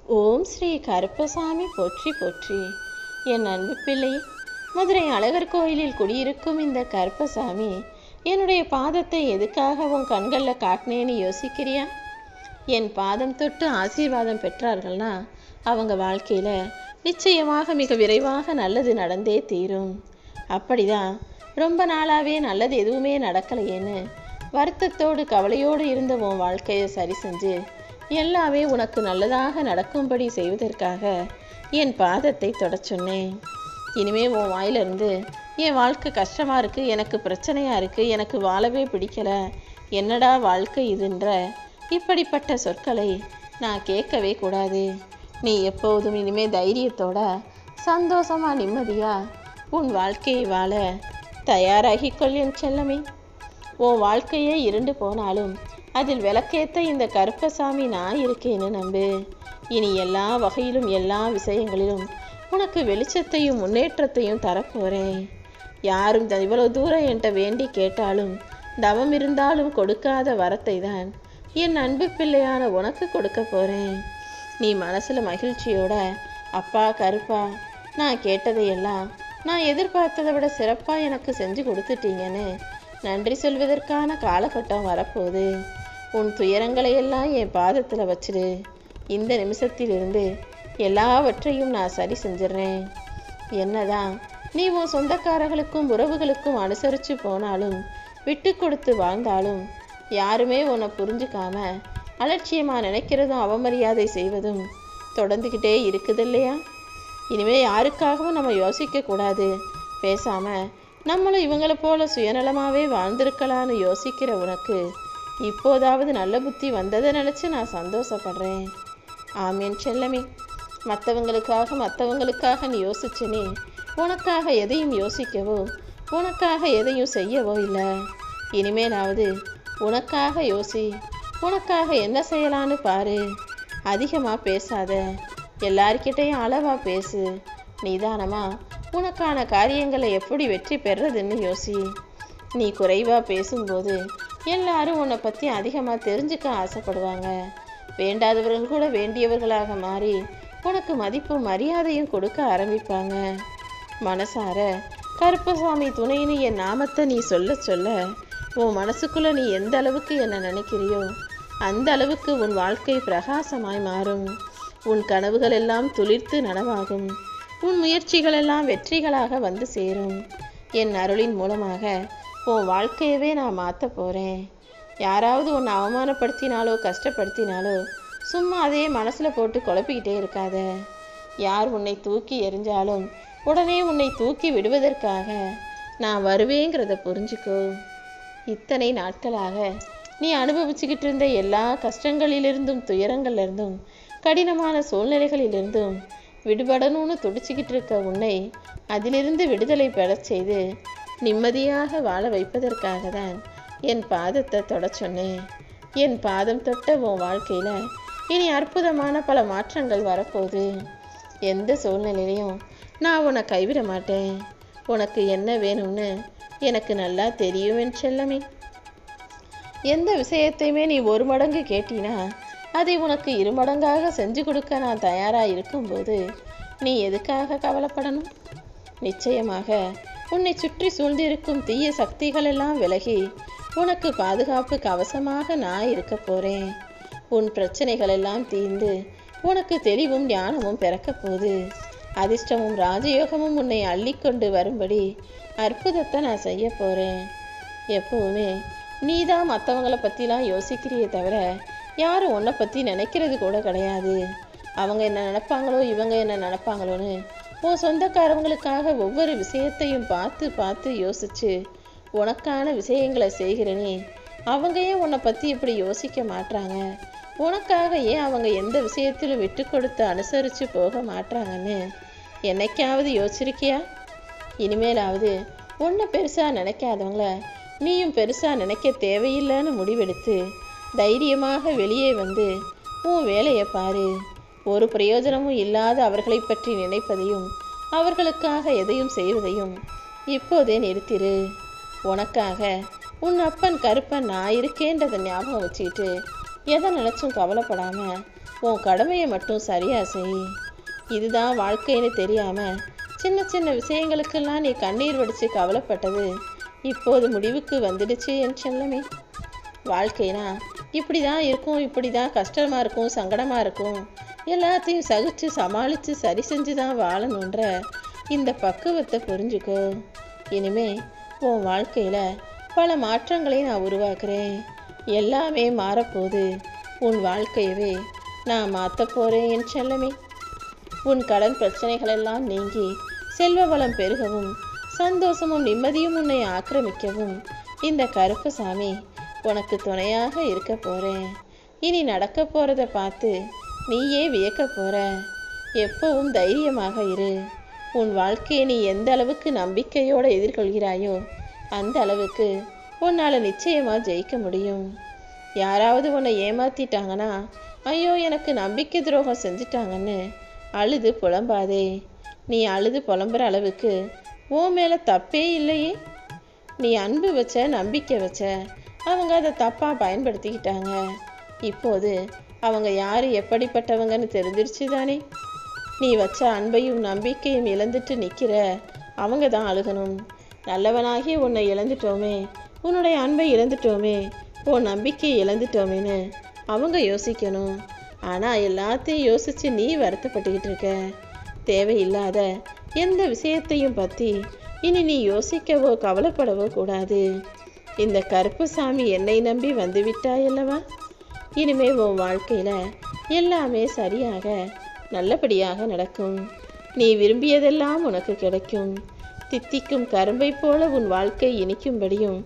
ஓம் ஸ்ரீ கருப்பசாமி போற்றி போற்றி. என் அன்பு பிள்ளை, மதுரை அழகர் கோயிலில் குடியிருக்கும் இந்த கருப்பசாமி என்னுடைய பாதத்தை எதுக்காக உன் கண்களில் காட்டினேன்னு யோசிக்கிறியா? என் பாதம் தொட்டு ஆசீர்வாதம் பெற்றார்கள்னா அவங்க வாழ்க்கையில் நிச்சயமாக மிக விரைவாக நல்லது நடந்தே தீரும். அப்படிதான் ரொம்ப நாளாகவே நல்லது எதுவுமே நடக்கலையேன்னு வருத்தத்தோடு கவலையோடு இருந்த உன் வாழ்க்கையை சரி செஞ்சு எல்லாமே உனக்கு நல்லதாக நடக்கும்படி செய்வதற்காக என் பாதத்தை தொட சொன்னேன். இனிமே உன் வாயிலிருந்து என் வாழ்க்கை கஷ்டமாக இருக்குது, எனக்கு பிரச்சனையாக இருக்குது, எனக்கு வாழவே பிடிக்கலை, என்னடா வாழ்க்கை இதுன்ற இப்படிப்பட்ட சொற்களை நான் கேட்கவே கூடாது. நீ எப்போதும் இனிமே தைரியத்தோட சந்தோஷமாக நிம்மதியாக உன் வாழ்க்கையை வாழ தயாராகிக்கொள் என் செல்லமே. உன் வாழ்க்கையே இருண்டு போனாலும் அதில் விளக்கேற்ற இந்த கருப்பசாமி நான் இருக்கேன்னு நம்பு. இனி எல்லா வகையிலும் எல்லா விஷயங்களிலும் உனக்கு வெளிச்சத்தையும் முன்னேற்றத்தையும் தரப்போகிறேன். யாரும் இவ்வளோ தூரம் என்கிட்ட வேண்டி கேட்டாலும் தவம் இருந்தாலும் கொடுக்காத வரத்தை தான் என் அன்பு பிள்ளையான உனக்கு கொடுக்க போகிறேன். நீ மனசில் மகிழ்ச்சியோட அப்பா கருப்பா, நான் கேட்டதையெல்லாம் நான் எதிர்பார்த்ததை விட சிறப்பாக எனக்கு செஞ்சு கொடுத்துட்டீங்கன்னு நன்றி சொல்வதற்கான காலகட்டம் வரப்போகுது. உன் துயரங்களையெல்லாம் என் பாதத்தில் வச்சிடு. இந்த நிமிஷத்திலிருந்து எல்லாவற்றையும் நான் சரி செஞ்சிடறேன். என்னதான் நீ உன் சொந்தக்காரர்களுக்கும் உறவுகளுக்கும் அனுசரித்து போனாலும் விட்டு கொடுத்து வாழ்ந்தாலும் யாருமே உன்னை புரிஞ்சுக்காம அலட்சியமாக நினைக்கிறதும் அவமரியாதை செய்வதும் தொடர்ந்துக்கிட்டே இருக்குது இல்லையா? இனிமேல் யாருக்காகவும் நம்ம யோசிக்கக்கூடாது. பேசாமல் நம்மளும் இவங்களை போல சுயநலமாகவே வாழ்ந்திருக்கலான்னு யோசிக்கிற உனக்கு இப்போதாவது நல்ல புத்தி வந்ததை நினச்சி நான் சந்தோஷப்படுறேன். ஆமேன் செல்லமே. மற்றவங்களுக்காக நீ யோசிச்சனே, உனக்காக எதையும் யோசிக்கவோ உனக்காக எதையும் செய்யவோ இல்லை. இனிமேலாவது உனக்காக யோசி. உனக்காக என்ன செய்யலான்னு பாரு. அதிகமாக பேசாத, எல்லார்கிட்டையும் அளவாக பேசு. நிதானமாக உனக்கான காரியங்களை எப்படி வெற்றி பெறதுன்னு யோசி. நீ குறைவாக பேசும்போது எல்லாரும் உன்னை பற்றி அதிகமாக தெரிஞ்சுக்க ஆசைப்படுவாங்க. வேண்டாதவர்கள் கூட வேண்டியவர்களாக மாறி உனக்கு மதிப்பும் மரியாதையும் கொடுக்க ஆரம்பிப்பாங்க. மனசார கருப்பசாமி துணைன்னு என் நாமத்தை நீ சொல்ல சொல்ல உன் மனசுக்குள்ளே நீ எந்த அளவுக்கு என்னை நினைக்கிறியோ அந்த அளவுக்கு உன் வாழ்க்கை பிரகாசமாய் மாறும். உன் கனவுகள் எல்லாம் துளிர்த்து நனவாகும். உன் முயற்சிகள் எல்லாம் வெற்றிகளாக வந்து சேரும். என் அருளின் மூலமாக உன் வாழ்க்கையவே நான் மாற்ற போகிறேன். யாராவது உன்னை அவமானப்படுத்தினாலோ கஷ்டப்படுத்தினாலோ சும்மா அதே மனசில் போட்டு குழப்பிக்கிட்டே இருக்காத. யார் உன்னை தூக்கி எறிஞ்சாலும் உடனே உன்னை தூக்கி விடுவதற்காக நான் வருவேங்கிறத புரிஞ்சுக்கோ. இத்தனை நாட்களாக நீ அனுபவிச்சுக்கிட்டு இருந்த எல்லா கஷ்டங்களிலிருந்தும் துயரங்கள்லேருந்தும் கடினமான சூழ்நிலைகளிலிருந்தும் விடுபடணும்னு துடிச்சிக்கிட்டு இருக்க உன்னை அதிலிருந்து விடுதலை பெற செய்து நிம்மதியாக வாழ வைப்பதற்காக தான் என் பாதத்தை தொட சொன்னேன். என் பாதம் தொட்ட உன் வாழ்க்கையில் இனி அற்புதமான பல மாற்றங்கள் வரப்போகுது. எந்த சூழ்நிலையிலையும் நான் உன்னை கைவிட மாட்டேன். உனக்கு என்ன வேணும்னு எனக்கு நல்லா தெரியும் செல்லமே. எந்த விஷயத்தையுமே நீ ஒரு மடங்கு கேட்டினா அதை உனக்கு 2 மடங்காக செஞ்சு கொடுக்க நான் தயாராக இருக்கும்போது நீ எதுக்காக கவலைப்படணும்? நிச்சயமாக உன்னை சுற்றி சூழ்ந்திருக்கும் தீய சக்திகளெல்லாம் விலகி உனக்கு பாதுகாப்பு கவசமாக நான் இருக்க போகிறேன். உன் பிரச்சனைகளெல்லாம் தீர்ந்து உனக்கு தெளிவும் ஞானமும் பிறக்க போகுது. அதிர்ஷ்டமும் ராஜயோகமும் உன்னை அள்ளிக்கொண்டு வரும்படி அற்புதத்தை நான் செய்ய போகிறேன். எப்போவுமே நீ தான் மற்றவங்களை பற்றிலாம் யோசிக்கிறியே தவிர யாரும் உன்னை பற்றி நினைக்கிறது கூட கிடையாது. அவங்க என்ன நினைப்பாங்களோ இவங்க என்ன நினைப்பாங்களோன்னு உன் சொந்தக்காரவங்களுக்காக ஒவ்வொரு விஷயத்தையும் பார்த்து பார்த்து யோசிச்சு உனக்கான விஷயங்களை செய்கிறனே, அவங்க ஏன் உன்னை பற்றி இப்படி யோசிக்க மாட்டாங்க? உனக்காக ஏன் அவங்க எந்த விஷயத்திலும் விட்டு கொடுத்து அனுசரித்து போக மாட்டாங்கன்னு என்னைக்காவது யோசிச்சிருக்கியா? இனிமேலாவது உன்னை பெருசாக நினைக்காதவங்கள நீயும் பெருசாக நினைக்க தேவையில்லைன்னு முடிவெடுத்து தைரியமாக வெளியே வந்து உன் வேலையை பாரு. ஒரு பிரயோஜனமும் இல்லாத அவர்களை பற்றி நினைப்பதையும் அவர்களுக்காக எதையும் செய்வதையும் இப்போதே நிறுத்திரு. உனக்காக உன் அப்பன் கருப்பன் நான் இருக்கேன்றதை ஞாபகம் வச்சுக்கிட்டு எதை நினச்சும் கவலைப்படாமல் உன் கடமையை மட்டும் சரியா செய். இதுதான் வாழ்க்கைன்னு தெரியாமல் சின்ன சின்ன விஷயங்களுக்கெல்லாம் நீ கண்ணீர் வடித்து கவலைப்பட்டது இப்போது முடிவுக்கு வந்துடுச்சு என் செல்லமே. வாழ்க்கைனா இப்படி தான் இருக்கும், இப்படி தான் கஷ்டமாக இருக்கும், சங்கடமாக இருக்கும், எல்லாத்தையும் சகிச்சு சமாளித்து சரி செஞ்சு தான் வாழணுன்ற இந்த பக்குவத்தை புரிஞ்சுக்கோ. இனிமே உன் வாழ்க்கையில் பல மாற்றங்களை நான் உருவாக்குறேன். எல்லாமே மாறப்போகுது. உன் வாழ்க்கையவே நான் மாற்ற போகிறேன் என் செல்லமே. உன் கடன் பிரச்சனைகளெல்லாம் நீங்கி செல்வ வளம் பெருகவும் சந்தோஷமும் நிம்மதியும் உன்னை ஆக்கிரமிக்கவும் இந்த கருப்பசாமி உனக்கு துணையாக இருக்க போகிறேன். இனி நடக்க போகிறத பார்த்து நீயே வியக்க போகிற. எப்பவும் தைரியமாக இரு. உன் வாழ்க்கையை நீ எந்த அளவுக்கு நம்பிக்கையோடு எதிர்கொள்கிறாயோ அந்த அளவுக்கு உன்னால் நிச்சயமாக ஜெயிக்க முடியும். யாராவது உன்னை ஏமாற்றிட்டாங்கன்னா, ஐயோ எனக்கு நம்பிக்கை துரோகம் செஞ்சிட்டாங்கன்னு அழுது புலம்பாதே. நீ அழுது புலம்புற அளவுக்கு உன் மேலே தப்பே இல்லையே. நீ அன்பு வச்ச, நம்பிக்கை வச்ச, அவங்க அதை தப்பாக பயன்படுத்திக்கிட்டாங்க. இப்போது அவங்க யார் எப்படிப்பட்டவங்கன்னு தெரிஞ்சிருச்சு தானே. நீ வச்ச அன்பையும் நம்பிக்கையும் இழந்துட்டு நிற்கிற அவங்க தான் அழுகணும். நல்லவனாகி உன்னை இழந்துட்டோமே, உன்னுடைய அன்பை இழந்துட்டோமே, உன் நம்பிக்கையை இழந்துட்டோமேன்னு அவங்க யோசிக்கணும். ஆனால் எல்லாத்தையும் யோசித்து நீ வருத்தப்பட்டுக்கிட்டு இருக்க. தேவையில்லாத எந்த விஷயத்தையும் பற்றி இனி நீ யோசிக்கவோ கவலைப்படவோ கூடாது. இந்த கருப்பசாமி என்னை நம்பி வந்து விட்டாயல்லவா. இனிமே உன் வாழ்க்கையில் எல்லாமே சரியாக நல்லபடியாக நடக்கும். நீ விரும்பியதெல்லாம் உனக்கு கிடைக்கும். தித்திக்கும் கரும்பை போல உன் வாழ்க்கை இனிக்கும்படியும்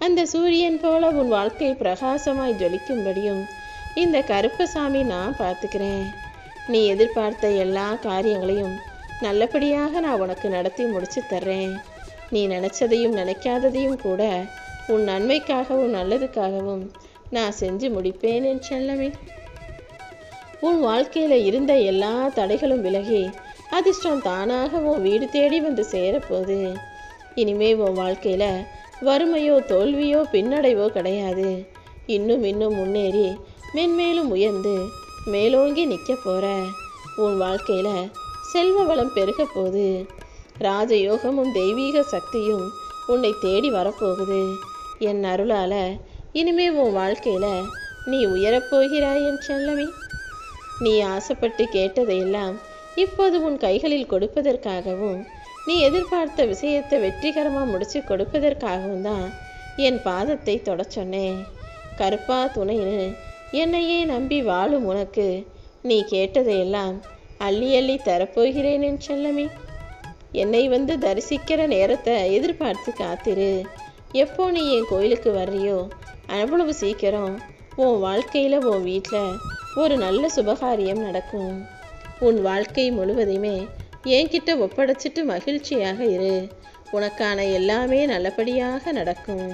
அந்த சூரியன் போல உன் வாழ்க்கை பிரகாசமாய் ஜொலிக்கும்படியும் இந்த கருப்பசாமி நான் பார்த்துக்கிறேன். நீ எதிர்பார்த்த எல்லா காரியங்களையும் நல்லபடியாக நான் உனக்கு நடத்தி முடிச்சு தர்றேன். நீ நினச்சதையும் நினைக்காததையும் கூட உன் நன்மைக்காகவும் நல்லதுக்காகவும் நான் செஞ்சு முடிப்பேன் என் செல்லமே. உன் வாழ்க்கையில் இருந்த எல்லா தடைகளும் விலகி அதிர்ஷ்டம் தானாக உன் வீடு தேடி வந்து சேரப்போகுது. இனிமே உன் வாழ்க்கையில் வறுமையோ தோல்வியோ பின்னடைவோ கிடையாது. இன்னும் முன்னேறி மென்மேலும் உயர்ந்து மேலோங்கி நிற்க போகிற. உன் வாழ்க்கையில் செல்வ வளம் பெருக போகுது. ராஜயோகமும் தெய்வீக சக்தியும் உன்னை தேடி வரப்போகுது. என் அருளால் இனிமே உன் வாழ்க்கையில் நீ உயரப்போகிறாய் என் செல்லமே. நீ ஆசைப்பட்டு கேட்டதையெல்லாம் இப்போது உன் கைகளில் கொடுப்பதற்காகவும் நீ எதிர்பார்த்த விஷயத்தை வெற்றிகரமாக முடிச்சு கொடுப்பதற்காகவும் தான் என் பாதத்தை தொட சொன்னேன். கருப்பா துணைன்னு என்னையே நம்பி வாழும் உனக்கு நீ கேட்டதையெல்லாம் அள்ளி அள்ளி தரப்போகிறேன் என் செல்லமே. என்னை வந்து தரிசிக்கிற நேரத்தை எதிர்பார்த்து காத்திரு. எப்போ நீ என் கோயிலுக்கு வர்றியோ அவ்வளவு சீக்கிரம் உன் வாழ்க்கையில் உன் வீட்டில் ஒரு நல்ல சுபகாரியம் நடக்கும். உன் வாழ்க்கை முழுவதையுமே என்கிட்ட ஒப்படைச்சிட்டு மகிழ்ச்சியாக இரு. உனக்கான எல்லாமே நல்லபடியாக நடக்கும்.